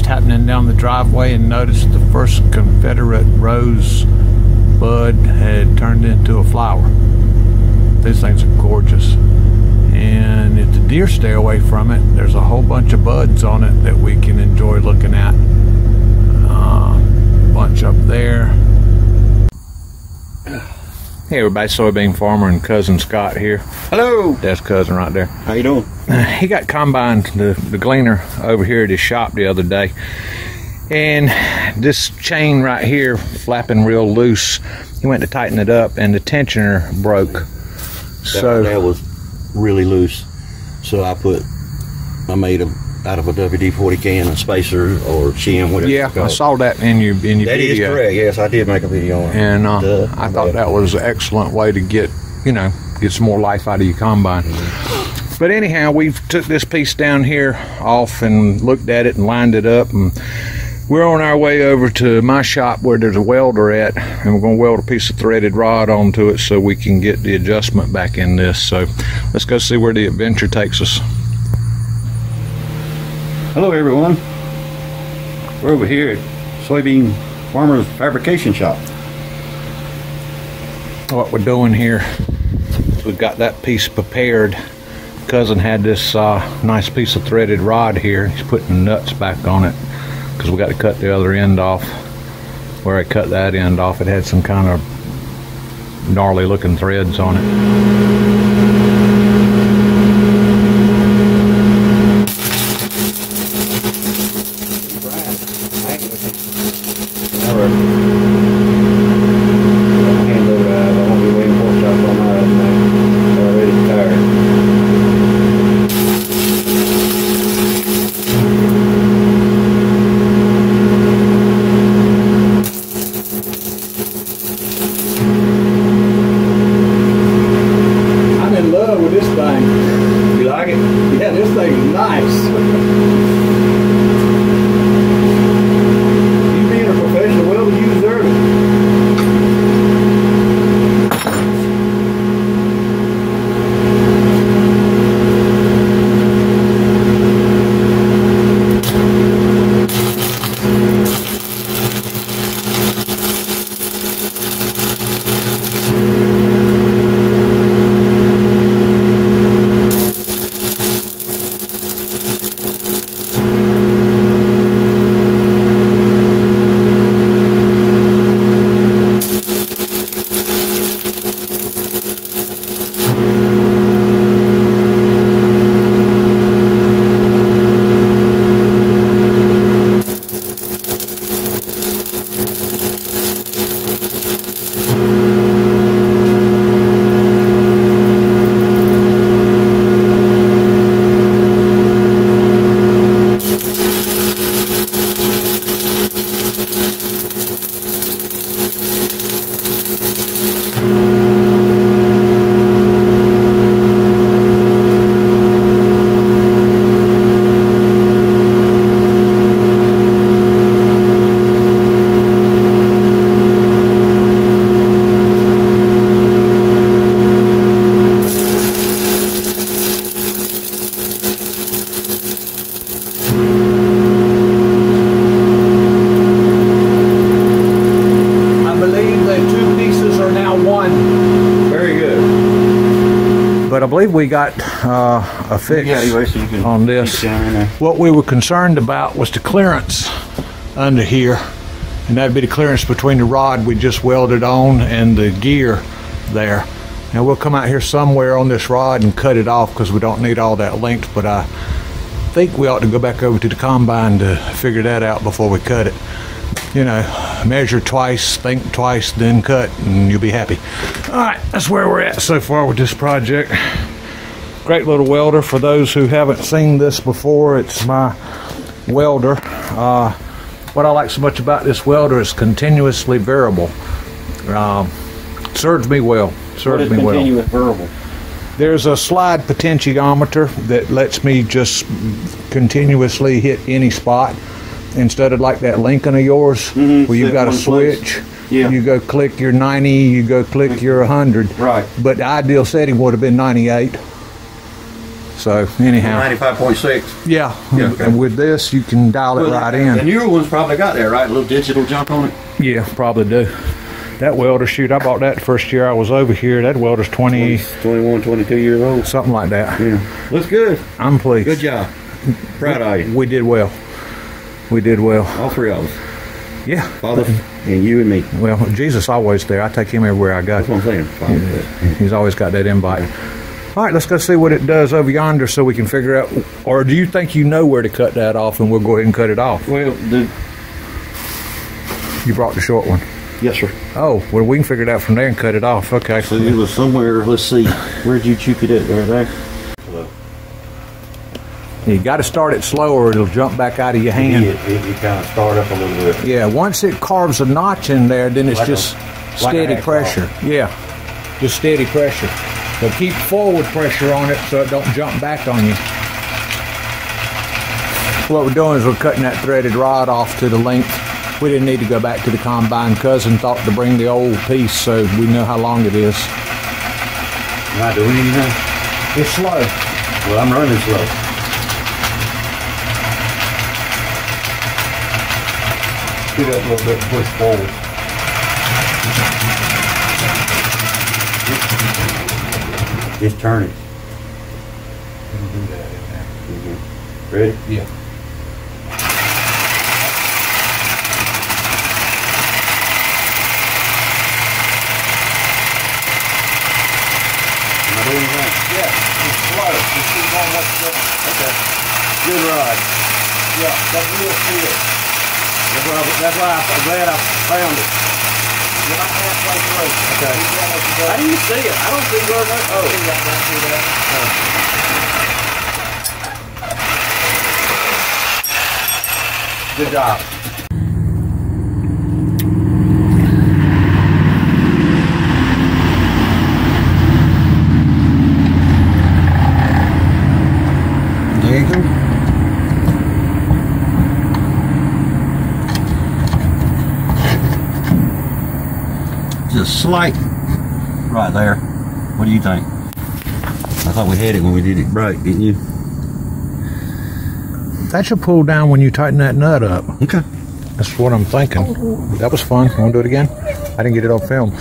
happening down the driveway and noticed the first Confederate rose bud had turned into a flower. These things are gorgeous. And if the deer stay away from it, there's a whole bunch of buds on it that we can enjoy looking at. Bunch up there. Hey everybody, soybean farmer and cousin Scott here. Hello. That's cousin right there. How you doing? He got combined, the gleaner over here at his shop the other day, and this chain right here flapping real loose. He went to tighten it up and the tensioner broke. That was really loose. So I made out of a WD-40 can, a spacer or shim, whatever. Yeah, I saw that in your video. That is correct. Yes, I did make a video on it. And I thought that was an excellent way to get some more life out of your combine. But anyhow, we took this piece down here off and looked at it and lined it up, and we're on our way over to my shop where there's a welder at, and we're going to weld a piece of threaded rod onto it so we can get the adjustment back in this. So let's go see where the adventure takes us. Hello everyone. We're over here at Soybean Farmer's Fabrication Shop. What we're doing here is we've got that piece prepared. Cousin had this nice piece of threaded rod here. He's putting nuts back on it because we got to cut the other end off. Where I cut that end off, it had some kind of gnarly looking threads on it. believe we got a fix on this. What we were concerned about was the clearance under here, and that'd be the clearance between the rod we just welded on and the gear there. Now we'll come out here somewhere on this rod and cut it off because we don't need all that length, but I think we ought to go back over to the combine to figure that out before we cut it. You know, measure twice, think twice, then cut, and you'll be happy. All right, that's where we're at so far with this project. Great little welder. For those who haven't seen this before, it's my welder. What I like so much about this welder is continuously variable. Serves me well. Serves me well. Continuous variable? There's a slide potentiometer that lets me just continuously hit any spot instead of like that Lincoln of yours where you've got a switch. Yeah. You go click your 90, you go click your 100. Right. But the ideal setting would have been 98. So anyhow. 95.6. Yeah. Okay. And with this, you can dial it right in. The newer ones probably got that, right? A little digital jump on it. Yeah, probably do. That welder, shoot, I bought that the first year I was over here. That welder's 21, 22 years old. something like that. Yeah. Looks good. I'm pleased. Good job. Proud of you. We did well. We did well. All three of us. Yeah. Father and you and me. Well, Jesus always there. I take him everywhere I go. That's what I'm saying. He's always got that invite. All right, let's go see what it does over yonder so we can figure out, or do you think you know where to cut that off and we'll go ahead and cut it off? Well, You brought the short one. yes, sir. Oh, well, we can figure it out from there and cut it off. Okay. So it was somewhere, let's see, where'd you choop it at? There? You got to start it slow or it'll jump back out of your hand. It kind of start up a little bit. Yeah, once it carves a notch in there, then it's just steady pressure. Yeah, just steady pressure. So keep forward pressure on it so it don't jump back on you. What we're doing is we're cutting that threaded rod off to the length. We didn't need to go back to the combine. Cousin thought to bring the old piece so we know how long it is. Am I doing anything? It's slow. Well, I'm running slow. Get up a little bit, push forward. Just turn it. Ready? Yeah. Yeah, it's slow. Just keep on what's going. Okay. Good rod. Yeah, that real feel. That's why I'm glad I found it. You're not halfway through. Okay. How do you see it? I don't see where that. Oh. Good job. There you go. Just slight right there. What do you think? I thought we had it when we did it right, didn't you? That should pull down when you tighten that nut up. Okay. That's what I'm thinking. That was fun. Want to do it again? I didn't get it on film.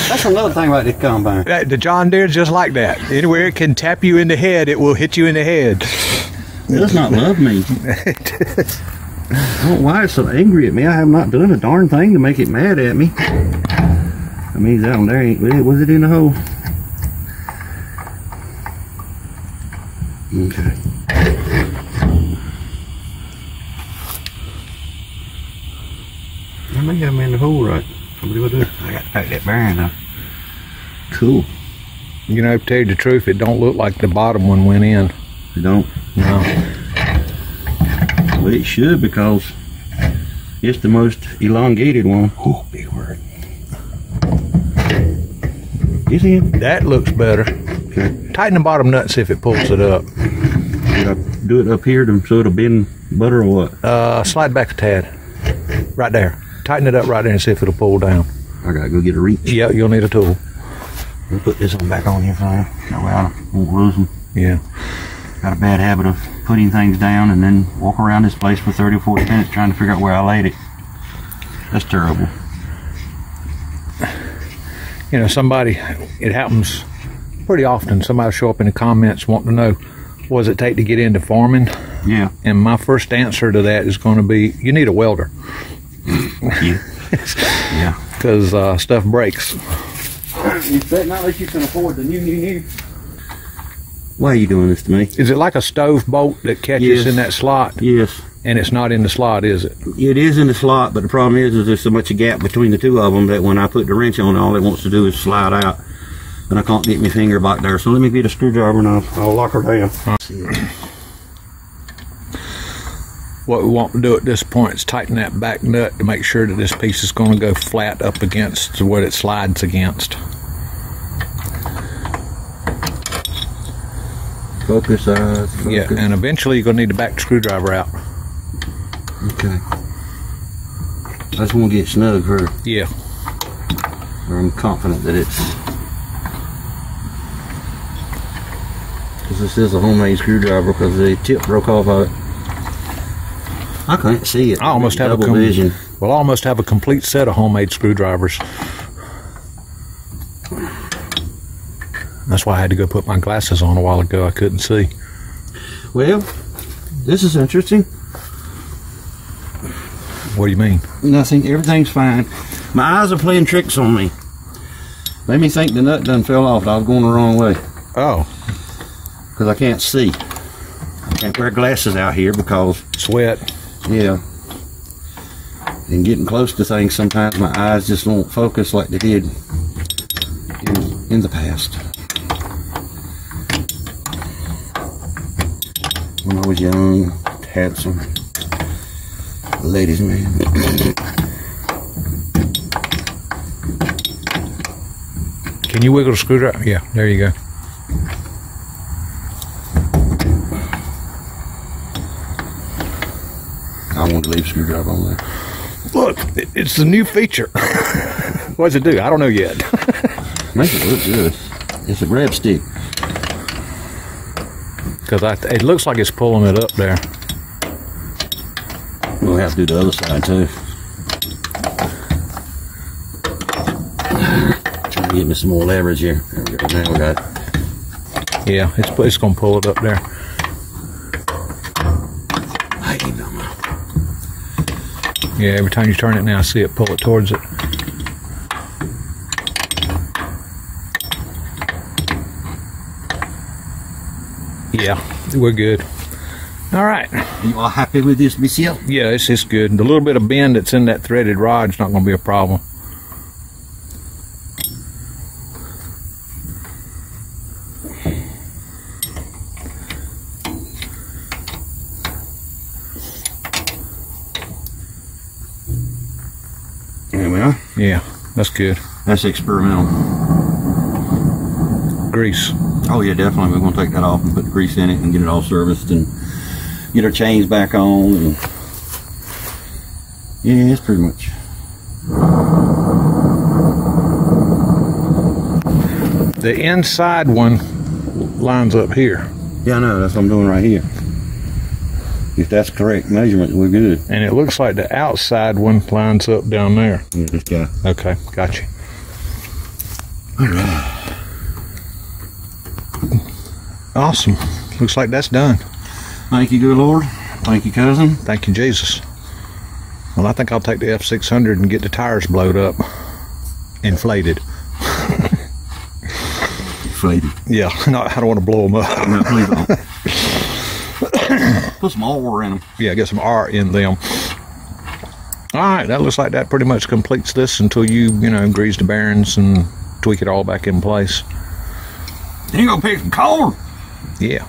That's another thing about this combine. The John Deere's just like that. Anywhere it can tap you in the head, it will hit you in the head. It does not love me. I don't know why it's so angry at me. I have not done a darn thing to make it mad at me. I mean, down there ain't. Was it in the hole? Okay. I may have him in the hole right. What do I do? I got to pack that bearing up. Cool. You know, to tell you the truth, it don't look like the bottom one went in. You don't? No. Well, it should because it's the most elongated one. Oh, big word. Is it? That looks better. Okay. Tighten the bottom nut and see if it pulls it up. Did I do it up here so it'll bend butter or what? Slide back a tad. Right there. Tighten it up right there and see if it'll pull down. I gotta go get a reach. Yeah, you'll need a tool. We'll put this one back on here for you. That way I won't lose them. Yeah. Got a bad habit of putting things down and then walk around this place for 30 or 40 minutes trying to figure out where I laid it. That's terrible. you know, somebody, it happens pretty often, somebody show up in the comments wanting to know, what does it take to get into farming? Yeah. And my first answer to that is going to be, you need a welder. Yeah. Yeah. Because stuff breaks. You bet not that you can afford the new. Why are you doing this to me? Is it like a stove bolt that catches in that slot? Yes. And it's not in the slot, is it? It is in the slot, but the problem is there's so much a gap between the two of them that when I put the wrench on, all it wants to do is slide out. And I can't get my finger back there. So let me get a screwdriver and I'll lock her down. What we want to do at this point is tighten that back nut to make sure that this piece is going to go flat up against what it slides against. Focus eyes. Focus. Yeah, and eventually you're going to need to back the screwdriver out. Okay. I just want to get snug for Yeah. I'm confident that it's... Because this is a homemade screwdriver because the tip broke off of it. I can't see it. I almost have double vision. Well, I almost have a complete set of homemade screwdrivers. That's why I had to go put my glasses on a while ago. I couldn't see. Well, this is interesting. What do you mean? Nothing. Everything's fine. My eyes are playing tricks on me. Made me think the nut done fell off and I was going the wrong way. Oh. Because I can't see. I can't wear glasses out here because... Sweat. Yeah. And getting close to things, sometimes my eyes just won't focus like they did in the past. When I was young, handsome, ladies' man. Can you wiggle the screwdriver? Yeah, there you go. I want to leave a screwdriver on there. Look, it's the new feature. What does it do? I don't know yet. Makes it look good. It's a grab stick. Because it looks like it's pulling it up there. We'll have to do the other side too. Trying to get me some more leverage here. There we go. Now we got it. Yeah, it's going to pull it up there. Yeah, every time you turn it now, I see it pull it towards it. Yeah, we're good. All right. You all happy with this, Michelle? Yeah, it's good. The little bit of bend that's in that threaded rod is not going to be a problem. There we are. Yeah, that's good. That's experimental. Grease. Oh yeah, definitely. We're going to take that off and put the grease in it and get it all serviced and get our chains back on. And yeah, it's pretty much. The inside one lines up here. Yeah, I know. That's what I'm doing right here. If that's correct measurement, we're good. And it looks like the outside one lines up down there. Yeah, this guy. Okay, got you. All right. Awesome. Looks like that's done. Thank you, good Lord. Thank you, cousin. Thank you, Jesus. Well, I think I'll take the F600 and get the tires blowed up. Inflated. Inflated. Yeah, no, I don't want to blow them up. No, please don't. Put some R in them. Yeah, get some R in them. All right, that looks like that pretty much completes this until you grease the bearings and tweak it all back in place. You gonna pick some corn? Yeah,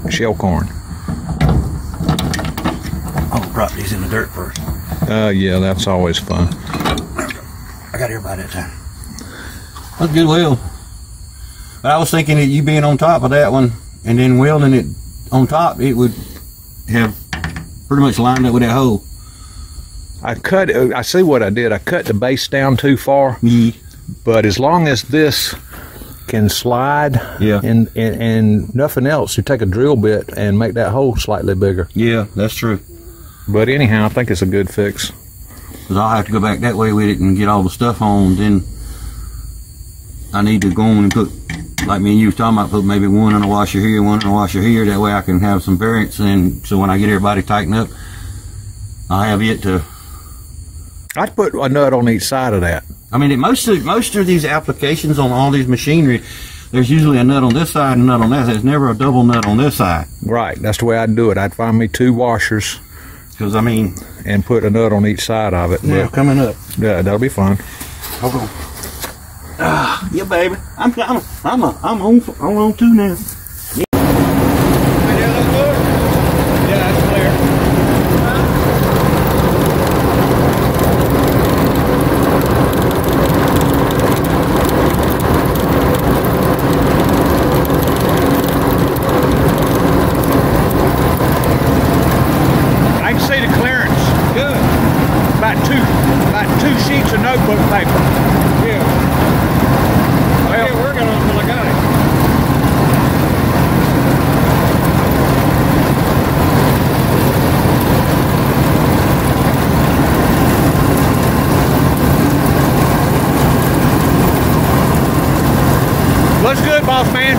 shell corn. I'll drop these in the dirt first. Yeah, that's always fun. I got here by that time. That's good wheel. But I was thinking that you being on top of that one and then welding it on top, it would have pretty much lined up with that hole. I see what I did. I cut the base down too far. Yeah. But as long as this can slide, yeah, and nothing else, you take a drill bit and make that hole slightly bigger. Yeah, that's true. But anyhow, I think it's a good fix. Because I'll have to go back that way with it and get all the stuff on, then I need to go on and put, like me and you was talking about, put maybe one in a washer here, one in a washer here. That way I can have some variance, and so when I get everybody tightened up, I have it to. I'd put a nut on each side of that. I mean, most of these applications on all these machinery, there's usually a nut on this side and a nut on that side. There's never a double nut on this side. Right. That's the way I'd do it. I'd find me 2 washers. Because I mean, and put a nut on each side of it. Yeah, coming up. Yeah, that'll be fun. Hold on. Yeah, baby. I'm on 2 now. About two sheets of notebook paper. Yeah. I kept working on it until I got it. What's good, boss man?